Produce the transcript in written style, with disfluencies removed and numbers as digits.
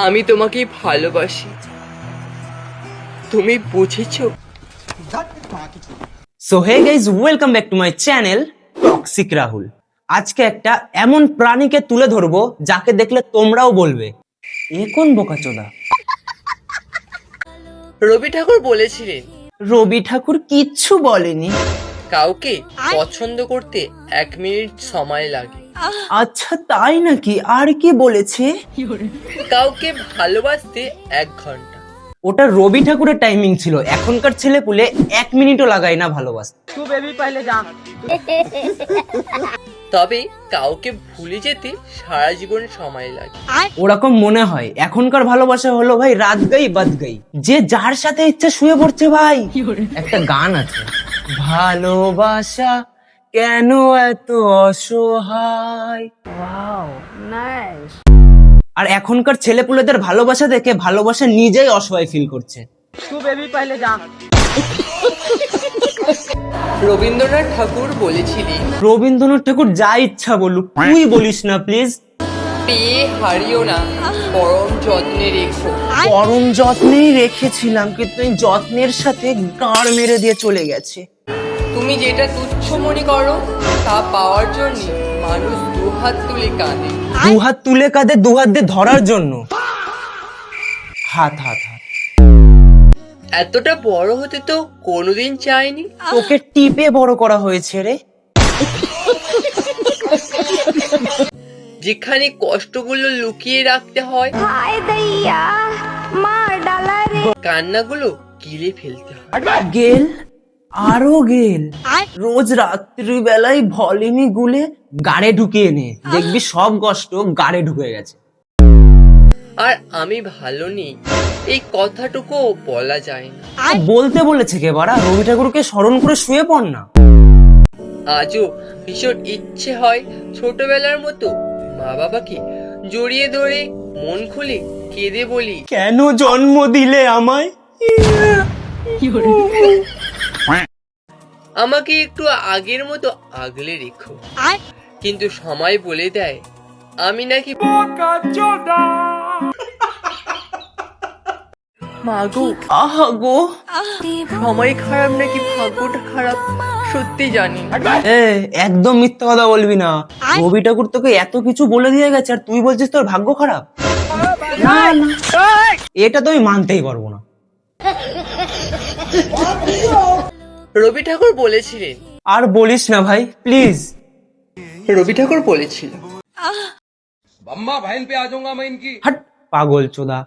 আমি তোমাকে ভালোবাসি, তুমি বুঝেছো? So hey guys, welcome back to my channel toxic Rahul. আজকে একটা এমন প্রাণীকে তুলে ধরবো যাকে দেখলে তোমরাও বলবে এ কোন বোকাচোদা। রবি ঠাকুর বলেছিলেন, রবি ঠাকুর কিচ্ছু বলেনি। কাউকে পছন্দ করতে 1 মিনিট সময় লাগে, আচ্ছা তাই নাকি? আর কি বলেছে? কাউকে ভালোবাসতে 1 ঘন্টা। ওটা রবি ঠাকুরের টাইমিং ছিল, এখনকার ছেলে পুলে 1 মিনিটও লাগায় না ভালোবাসতে। তবে কাউকে ভুলে যেতে সারা জীবন সময় লাগে। ওরকম মনে হয় এখনকার ভালোবাসা হলো ভাই রাত গাই বাদ গাই, যে যার সাথে ইচ্ছা শুয়ে পড়ছে ভাই। একটা গান আছে, ভালোবাসা কেন এত অসহায়। আর এখনকার ছেলেপুলেদের ভালোবাসা দেখে ভালোবাসা নিজেই অসহায় ফিল করছে। রবীন্দ্রনাথ ঠাকুর বলেছিলেন, রবীন্দ্রনাথ ঠাকুর যা ইচ্ছা বলুক, তুই বলিস না প্লিজ। পেয়ে হারিও না, পরম যত্নে রেখো। পরম যত্নেই রেখেছিলাম, কিন্তু এই যত্নের সাথে গাঁড় মেরে দিয়ে চলে গেছে। তুমি যেটা তুচ্ছ মনে করো তা পাওয়ার জন্য মানুষ 2 হাত তুলে কাঁদে। দুহাত তুলে কাঁধে, দুহাত দিয়ে ধরার জন্য। হাত হাত হাত। এতটা বড় হতে তো কোনোদিন চাইনি। তোকে টিপে বড় করা হয়েছে রে। যেখানে কষ্টগুলো লুকিয়ে রাখতে হয়, কান্নাগুলো গিলে ফেলতে হয়। গেল, আরো গেল। রোজ রাত্রি বেলায় ভলিনি গুলে গাড়ে ঢুকিয়ে নে, দেখবি সব কষ্ট গাড়ে ঢুকে গেছে। আর আমি ভালো নেই এই কথাটুকু বলা যায় না। বলতে বলেছে কে বাড়া? রবি ঠাকুরকে স্মরণ করে শুয়ে পড় না। আজও ভীষণ ইচ্ছে হয় ছোটবেলার মতো মা বাবাকে জড়িয়ে ধরে মন খুলে কেঁদে বলি, কেন জন্ম দিলে আমায়? আমাকে একটু আগের মতো আগলে রেখো। কিন্তু সময় বলে দেয় আমি নাকি মাগো। আহা গো, সময় খারাপ নাকি ভাগ্যটা খারাপ সত্যি জানি না। একদম মিথ্যা কথা বলবি না। রবি ঠাকুর তোকে এত কিছু বলে দিয়ে গেছে আর তুই বলছিস তোর ভাগ্য খারাপ? না না, এটা তো আমি মানতেই পারবো না। রবি ঠাকুর বলেছিলেন, আর বলিস না ভাই প্লিজ। রবি ঠাকুর বলেছিল, হাট পাগল চোদা।